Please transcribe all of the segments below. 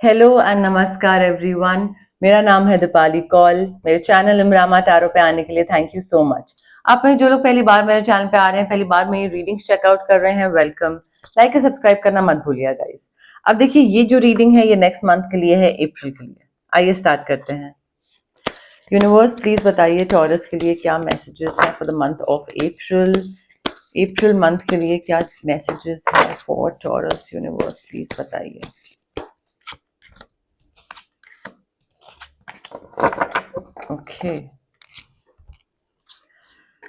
Hello and नमस्कार everyone. मेरा नाम है दीपाली कौल। मेरे चैनल इमरामा टैरो पे आने के लिए थैंक यू सो मच। आप में जो लोग पहली बार मेरे चैनल पे आ रहे हैं, पहली बार मेरी रीडिंग्स चेकआउट कर रहे हैं, वेलकम। लाइक और सब्सक्राइब करना मत भूलिएगा गाइस। अब देखिए, ये जो रीडिंग है ये नेक्स्ट मंथ के लिए है, अप्रैल के लिए। आइए स्टार्ट करते हैं। यूनिवर्स प्लीज बताइए टॉरस के लिए क्या मैसेजेस हैं for the month of April. April month के लिए क्या मैसेजेस हैं फॉर टॉरस, यूनिवर्स प्लीज बताइए। ओके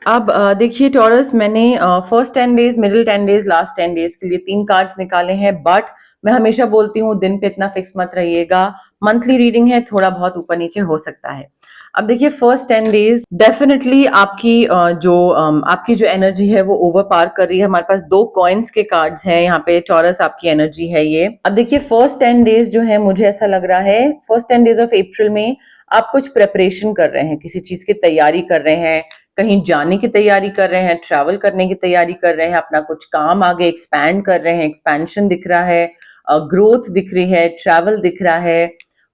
अब देखिए टॉरस, मैंने first 10 days, middle 10 days, last 10 days के लिए 3 कार्ड्स निकाले हैं। बट मैं हमेशा बोलती हूँ दिन पे इतना फिक्स मत रहिएगा। मंथली रीडिंग है, थोड़ा बहुत ऊपर नीचे हो सकता है। अब देखिए फर्स्ट 10 डेज डेफिनेटली आपकी जो एनर्जी है वो ओवर पार कर रही है। हमारे पास 2 कॉइन्स के कार्ड्स हैं यहाँ पे। टॉरस आपकी एनर्जी है ये। अब देखिए फर्स्ट 10 डेज जो है, मुझे ऐसा लग रहा है फर्स्ट 10 डेज ऑफ अप्रैल में आप कुछ प्रेपरेशन कर रहे हैं, किसी चीज की तैयारी कर रहे हैं, कहीं जाने की तैयारी कर रहे हैं, ट्रैवल करने की तैयारी कर रहे हैं, अपना कुछ काम आगे एक्सपैंड कर रहे हैं। एक्सपेंशन दिख रहा है, ग्रोथ दिख रही है, ट्रैवल दिख रहा है।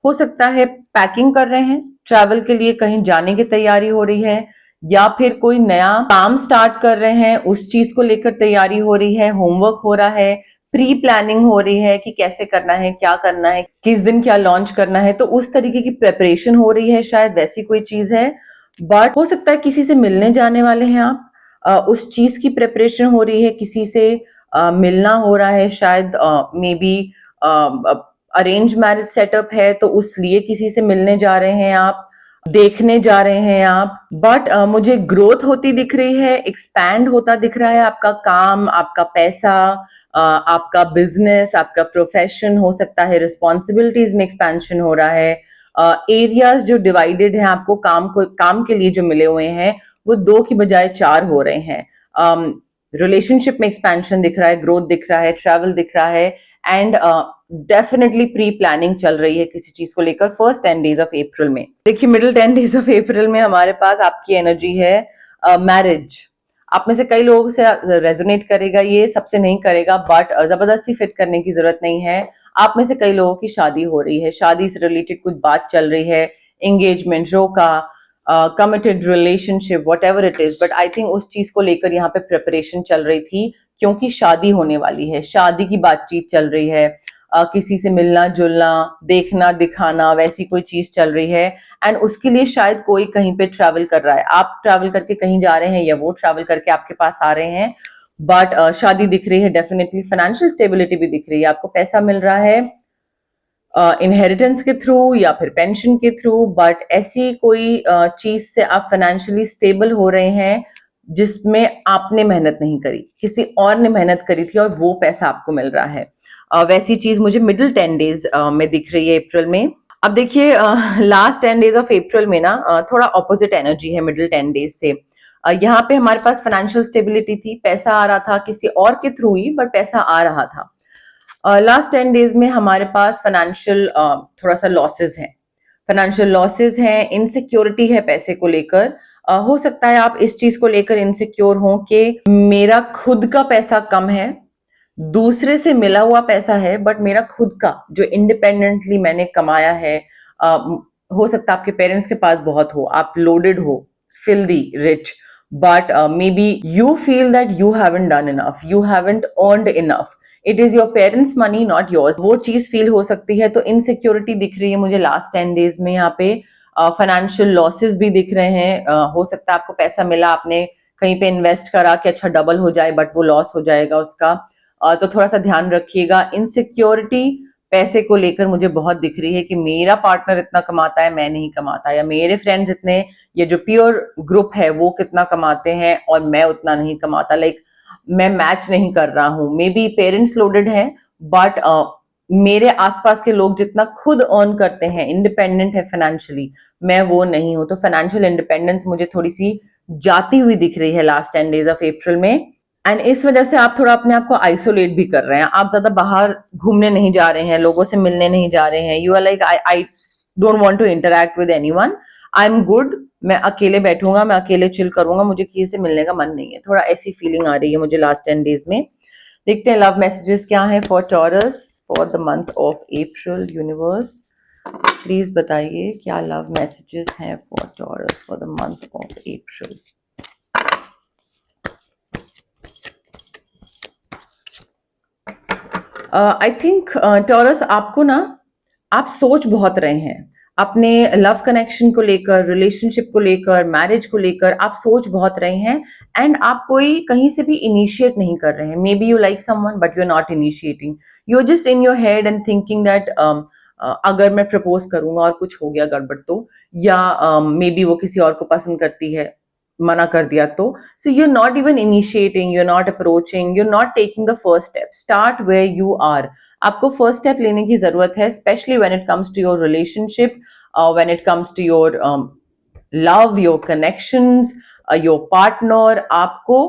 हो सकता है पैकिंग कर रहे हैं ट्रैवल के लिए, कहीं जाने की तैयारी हो रही है, या फिर कोई नया काम स्टार्ट कर रहे हैं, उस चीज को लेकर तैयारी हो रही है, होमवर्क हो रहा है, प्री प्लानिंग हो रही है कि कैसे करना है, क्या करना है, किस दिन क्या लॉन्च करना है। तो उस तरीके की प्रेपरेशन हो रही है, शायद वैसी कोई चीज है। बट हो सकता है किसी से मिलने जाने वाले हैं आप, उस चीज की प्रेपरेशन हो रही है, किसी से मिलना हो रहा है, शायद may be arrange marriage setup है तो उस लिए किसी से मिलने जा रहे हैं आप, देखने जा रहे हैं आप। बट मुझे ग्रोथ होती दिख रही है, एक्सपैंड होता दिख रहा है आपका काम, आपका पैसा, आपका बिजनेस, आपका प्रोफेशन। हो सकता है रिस्पॉन्सिबिलिटीज में एक्सपेंशन हो रहा है। एरियाज जो डिवाइडेड हैं आपको काम के लिए जो मिले हुए हैं, वो 2 की बजाय 4 हो रहे हैं। रिलेशनशिप में एक्सपेंशन दिख रहा है, ग्रोथ दिख रहा है, ट्रैवल दिख रहा है, एंड डेफिनेटली प्री प्लानिंग चल रही है किसी चीज को लेकर फर्स्ट 10 डेज ऑफ अप्रैल में। देखिए मिडिल 10 डेज ऑफ अप्रैल में हमारे पास आपकी एनर्जी है मैरिज। आप में से कई लोगों से रेजोनेट करेगा, ये सबसे नहीं करेगा, बट जबरदस्ती फिट करने की जरूरत नहीं है। आप में से कई लोगों की शादी हो रही है, शादी से रिलेटेड कुछ बात चल रही है, एंगेजमेंट, रोका, committed relationship, what ever it is. But I think उस चीज को लेकर यहाँ पे प्रिपरेशन चल रही थी, क्योंकि शादी होने वाली है, शादी की बातचीत चल रही है, किसी से मिलना जुलना, देखना दिखाना, वैसी कोई चीज चल रही है। एंड उसके लिए शायद कोई कहीं पे ट्रैवल कर रहा है, आप ट्रैवल करके कहीं जा रहे हैं या वो ट्रैवल करके आपके पास आ रहे हैं। बट शादी दिख रही है, डेफिनेटली फाइनेंशियल स्टेबिलिटी भी दिख रही है, आपको पैसा मिल रहा है इनहेरिटेंस के थ्रू या फिर पेंशन के थ्रू। बट ऐसी कोई चीज से आप फाइनेंशियली स्टेबल हो रहे हैं जिसमें आपने मेहनत नहीं करी, किसी और ने मेहनत करी थी और वो पैसा आपको मिल रहा है। वैसी चीज मुझे मिडिल 10 डेज में दिख रही है अप्रैल में। अब देखिए लास्ट 10 डेज ऑफ अप्रैल में ना थोड़ा ऑपोजिट एनर्जी है मिडिल 10 डेज से। यहाँ पे हमारे पास फाइनेंशियल स्टेबिलिटी थी, पैसा आ रहा था किसी और के थ्रू ही, बट पैसा आ रहा था। लास्ट 10 डेज में हमारे पास फाइनेंशियल थोड़ा सा लॉसेस हैं, फाइनेंशियल लॉसेस हैं, इनसिक्योरिटी है पैसे को लेकर। हो सकता है आप इस चीज को लेकर इनसिक्योर हो कि मेरा खुद का पैसा कम है, दूसरे से मिला हुआ पैसा है, बट मेरा खुद का जो इंडिपेंडेंटली मैंने कमाया है। हो सकता है आपके पेरेंट्स के पास बहुत हो, आप लोडेड हो, filthy rich, but may be you feel that you haven't done enough, you haven't earned enough, it is your parents money not yours. वो चीज फील हो सकती है। तो इनसिक्योरिटी दिख रही है मुझे लास्ट 10 डेज में। यहाँ पे फाइनेंशियल लॉसेस भी दिख रहे हैं। हो सकता है आपको पैसा मिला, आपने कहीं पे इन्वेस्ट करा कि अच्छा डबल हो जाए, बट वो लॉस हो जाएगा उसका। तो थोड़ा सा ध्यान रखिएगा। इनसिक्योरिटी पैसे को लेकर मुझे बहुत दिख रही है कि मेरा पार्टनर इतना कमाता है, मैं नहीं कमाता, या मेरे फ्रेंड्स इतने, ये जो प्योर ग्रुप है वो कितना कमाते हैं और मैं उतना नहीं कमाता। लाइक मैं मैच नहीं कर रहा हूँ। मे बी पेरेंट्स लोडेड है, बट मेरे आसपास के लोग जितना खुद अर्न करते हैं, इंडिपेंडेंट है फाइनेंशियली, मैं वो नहीं हूं। तो फाइनेंशियल इंडिपेंडेंस मुझे थोड़ी सी जाती हुई दिख रही है लास्ट 10 डेज ऑफ अप्रैल में। एंड इस वजह से आप थोड़ा अपने आप को आइसोलेट भी कर रहे हैं। आप ज्यादा बाहर घूमने नहीं जा रहे हैं, लोगों से मिलने नहीं जा रहे हैं। You are like I don't want to interact with anyone, I am good, मैं अकेले बैठूंगा, मैं अकेले चिल करूंगा, मुझे किसी से मिलने का मन नहीं है। थोड़ा ऐसी फीलिंग आ रही है मुझे लास्ट 10 डेज में। देखते हैं लव मैसेजेस क्या है for taurus for the month of April universe, please बताइए क्या लव मैसेजेस हैं for taurus for the month of April. I think taurus आपको ना, आप सोच बहुत रहे हैं अपने लव कनेक्शन को लेकर, रिलेशनशिप को लेकर, मैरिज को लेकर आप सोच बहुत रहे हैं एंड आप कोई कहीं से भी इनिशिएट नहीं कर रहे हैं। Maybe you like someone but you are not initiating, you are just in your head and thinking that अगर मैं प्रपोज करूंगा और कुछ हो गया गड़बड़ तो, या मे बी वो किसी और को पसंद करती है, मना कर दिया तो, so you are not even initiating, you are not approaching, you are not taking the first step. Start where you are. आपको फर्स्ट स्टेप लेने की जरूरत है, specially when it comes to your relationship, when it comes to your love, your connections, your partner. आपको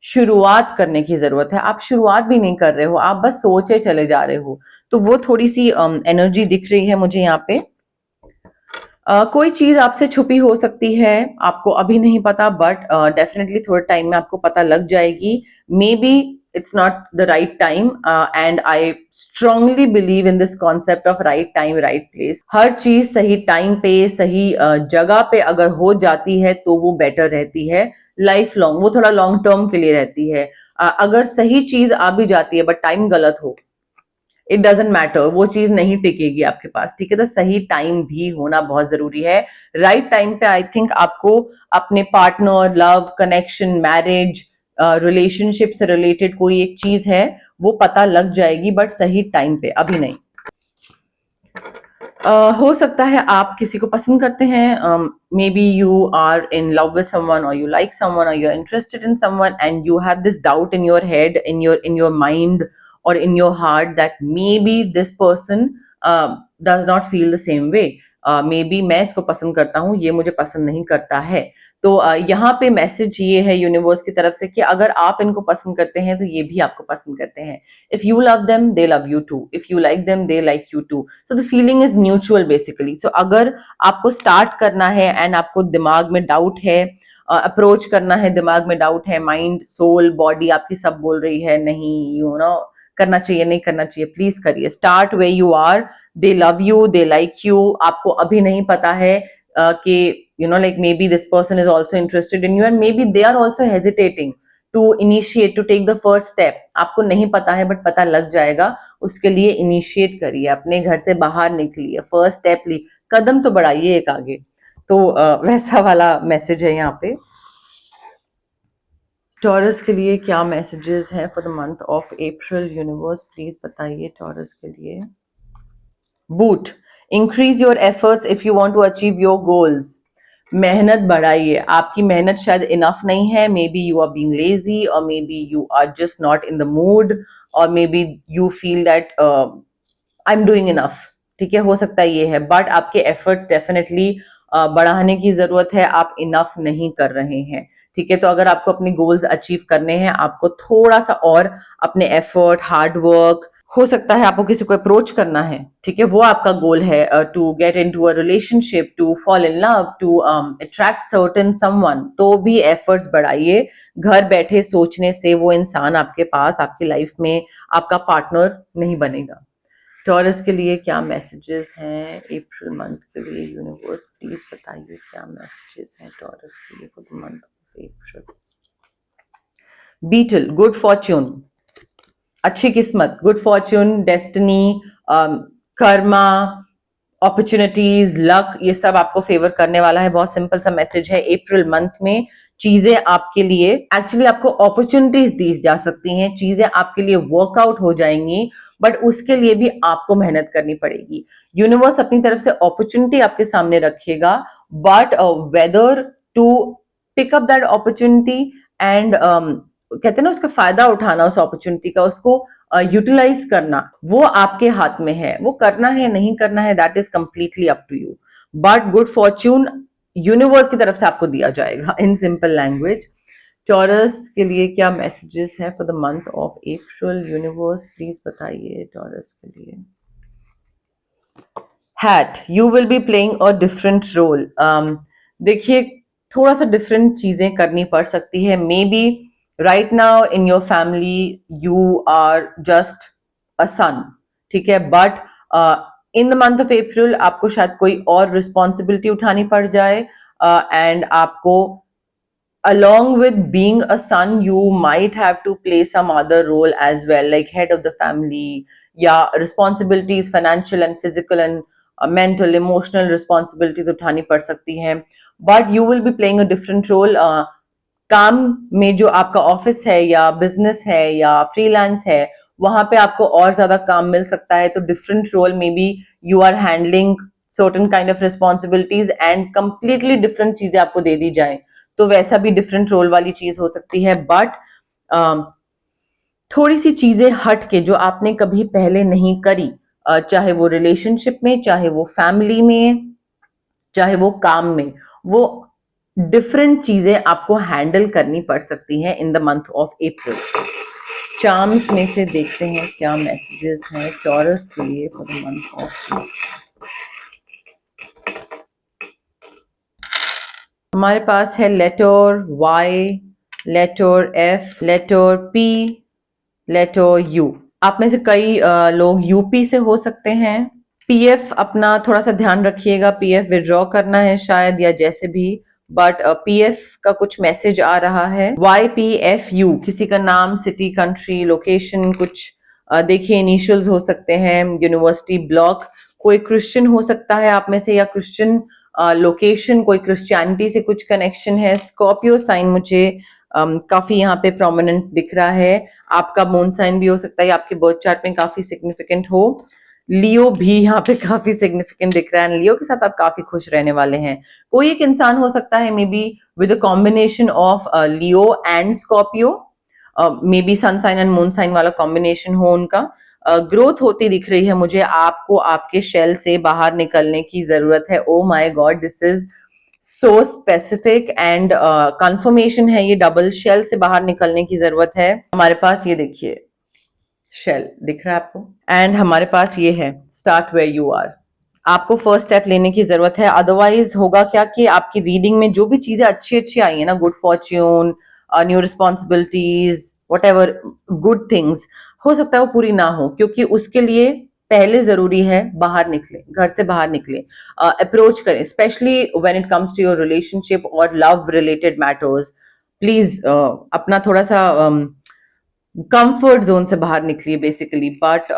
शुरुआत करने की जरूरत है। आप शुरुआत भी नहीं कर रहे हो, आप बस सोचे चले जा रहे हो, तो वो थोड़ी सी एनर्जी दिख रही है मुझे यहाँ पे। कोई चीज आपसे छुपी हो सकती है, आपको अभी नहीं पता, बट डेफिनेटली थोड़े टाइम में आपको पता लग जाएगी। Maybe it's not the right time and I strongly believe in this concept of right time right place. हर चीज सही टाइम पे, सही जगह पे अगर हो जाती है तो वो बेटर रहती है लाइफ लॉन्ग, वो थोड़ा लॉन्ग टर्म के लिए रहती है। अगर सही चीज आ भी जाती है बट टाइम गलत हो, इट डजेंट मैटर, वो चीज नहीं टिकेगी आपके पास, ठीक है। तो सही टाइम भी होना बहुत जरूरी है। राइट टाइम पे आई थिंक आपको अपने partner, love connection, marriage, relationship से रिलेटेड कोई एक चीज है वो पता लग जाएगी, बट सही टाइम पे, अभी नहीं। हो सकता है आप किसी को पसंद करते हैं, maybe you are in love with someone, और यू लाइक समवन, और you are interested in someone and you have this doubt in your head, in your mind or in your heart that maybe this person does not feel the same way, maybe मैं इसको पसंद करता हूँ, ये मुझे पसंद नहीं करता है। तो यहाँ पे मैसेज ये है यूनिवर्स की तरफ से कि अगर आप इनको पसंद करते हैं तो ये भी आपको पसंद करते हैं। If you love them they love you too, if you like them they like you too, so the feeling is mutual basically. So अगर आपको स्टार्ट करना है एंड आपको दिमाग में डाउट है, अप्रोच करना है, दिमाग में डाउट है, माइंड सोल बॉडी आपकी सब बोल रही है नहीं, यू नो करना चाहिए नहीं करना चाहिए, प्लीज करिए। Start way you are, they love you, they like you. आपको अभी नहीं पता है कि you know like maybe this person is also interested in you and maybe they are also hesitating to initiate, to take the first step. आपको नहीं पता है बट पता लग जाएगा, उसके लिए इनिशिएट करिए, अपने घर से बाहर निकलिए, फर्स्ट स्टेप ली, कदम तो बढ़ाइए एक आगे। तो वैसा वाला मैसेज है यहाँ पे। टॉरस के लिए क्या मैसेजेस हैं for the month of April universe, please बताइए टॉरस के लिए। Boot, increase your efforts if you want to achieve your goals. मेहनत बढ़ाइए, आपकी मेहनत शायद इनफ नहीं है, maybe you are being lazy, और may be you are just not in the mood, और may be you feel that I am doing enough, ठीक है, हो सकता है ये है, बट आपके एफर्ट्स डेफिनेटली बढ़ाने की जरूरत है, आप इनफ नहीं कर रहे हैं, ठीक है। तो अगर आपको अपने गोल्स अचीव करने हैं, आपको थोड़ा सा और अपने एफर्ट, हार्ड वर्क, हो सकता है आपको किसी को अप्रोच करना है, ठीक है, वो आपका गोल है, to get into a relationship, to fall in love, to attract certain someone, तो भी एफर्ट्स बढ़ाइए। घर बैठे सोचने से वो इंसान आपके पास, आपकी लाइफ में आपका पार्टनर नहीं बनेगा। टॉरस के लिए क्या मैसेजेस हैं अप्रैल मंथ के लिए यूनिवर्स, प्लीज बताइए क्या मैसेजेस हैं टॉरस के लिए for the month of April. Beetle, good fortune, अच्छी किस्मत, good fortune, destiny, karma, opportunities, luck, ये सब आपको फेवर करने वाला है। बहुत सिंपल सा मैसेज है, अप्रैल मंथ में चीजें आपके लिए, एक्चुअली आपको अपॉर्चुनिटीज दी जा सकती हैं, चीजें आपके लिए वर्कआउट हो जाएंगी, बट उसके लिए भी आपको मेहनत करनी पड़ेगी। यूनिवर्स अपनी तरफ से अपॉर्चुनिटी आपके सामने रखेगा, but whether to pick up that opportunity and कहते हैं ना उसका फायदा उठाना, उस अपॉर्चुनिटी का, उसको यूटिलाइज करना, वो आपके हाथ में है। वो करना है नहीं करना है, that is completely up to you, but good fortune universe की तरफ से आपको दिया जाएगा इन सिंपल लैंग्वेज। टॉरस के लिए क्या मैसेजेस हैं for the month of April universe, please बताइए टॉरस के लिए। Hat, you will be playing a different role. देखिए थोड़ा सा डिफरेंट चीजें करनी पड़ सकती है, maybe right now in your family you are just a son, ठीक है, but in the month of अप्रैल आपको शायद कोई और रिस्पॉन्सिबिलिटी उठानी पड़ जाए, एंड आपको along with being a son you might have to play some other role as well, like head of the family, या responsibilities financial and physical and mental emotional responsibilities उठानी पड़ सकती हैं, but you will be playing a different role. काम में जो आपका office है या बिजनेस है या फ्रीलांस है, वहां पे आपको और ज्यादा काम मिल सकता है, तो डिफरेंट रोल में be you are handling certain kind of responsibilities and completely different चीजें आपको दे दी जाए, तो वैसा भी डिफरेंट रोल वाली चीज हो सकती है। बट थोड़ी सी चीजें हट के जो आपने कभी पहले नहीं करी, चाहे वो रिलेशनशिप में, चाहे वो फैमिली में, चाहे वो काम में, वो डिफरेंट चीजें आपको हैंडल करनी पड़ सकती हैं in the month of April. Charms में से देखते हैं क्या मैसेजेस हैं टॉरस के लिए फॉर द मंथ ऑफ। हमारे पास है letter Y, letter F, letter P, letter U. आप में से कई लोग यूपी से हो सकते हैं। पीएफ अपना थोड़ा सा ध्यान रखिएगा, पीएफ विड्रॉ करना है शायद या जैसे भी, बट पीएफ का कुछ मैसेज आ रहा है। YPFU किसी का नाम, सिटी, कंट्री, लोकेशन कुछ देखिए इनिशियल्स हो सकते हैं, यूनिवर्सिटी, ब्लॉक, कोई क्रिश्चियन हो सकता है आप में से, या क्रिश्चियन लोकेशन, कोई क्रिश्चियनिटी से कुछ कनेक्शन है। स्कॉर्पियो साइन मुझे काफी यहाँ पे प्रोमिनेंट दिख रहा है। आपका मून साइन भी हो सकता है, आपके बर्थ चार्ट में काफी सिग्निफिकेंट हो। लियो भी यहाँ पे काफी सिग्निफिकेंट दिख रहा है, लियो के साथ आप काफी खुश रहने वाले हैं। कोई एक इंसान हो सकता है maybe with a combination of Leo and Scorpio, maybe sun sign and moon sign वाला कॉम्बिनेशन हो उनका। ग्रोथ होती दिख रही है मुझे, आपको आपके शेल से बाहर निकलने की जरूरत है। Oh my God, this is so specific and confirmation है, ये डबल शेल से बाहर निकलने की जरूरत है। हमारे पास ये देखिए शेल दिख रहा है आपको, एंड हमारे पास ये है स्टार्ट वेयर यू आर। आपको फर्स्ट स्टेप लेने की जरूरत है, अदरवाइज होगा क्या कि आपकी रीडिंग में जो भी चीजें अच्छी अच्छी आई है ना, good Fortune, new responsibilities, what ever good things, हो सकता है वो पूरी ना हो, क्योंकि उसके लिए पहले जरूरी है बाहर निकले, घर से बाहर निकले, अप्रोच करें, specially when it comes to your relationship और लव रिलेटेड मैटर्स। प्लीज अपना थोड़ा सा कंफर्ट जोन से बाहर निकलिए बेसिकली। बट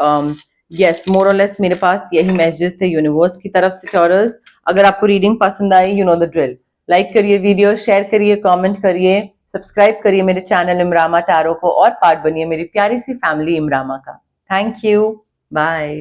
यस, मोर और लेस मेरे पास यही मैसेजेस थे यूनिवर्स की तरफ से टॉरस। अगर आपको रीडिंग पसंद आई, you know the drill, like करिए वीडियो, शेयर करिए, कमेंट करिए, सब्सक्राइब करिए मेरे चैनल इमरामा टैरो को, और पार्ट बनिए मेरी प्यारी सी फैमिली इमरामा का। Thank you, bye.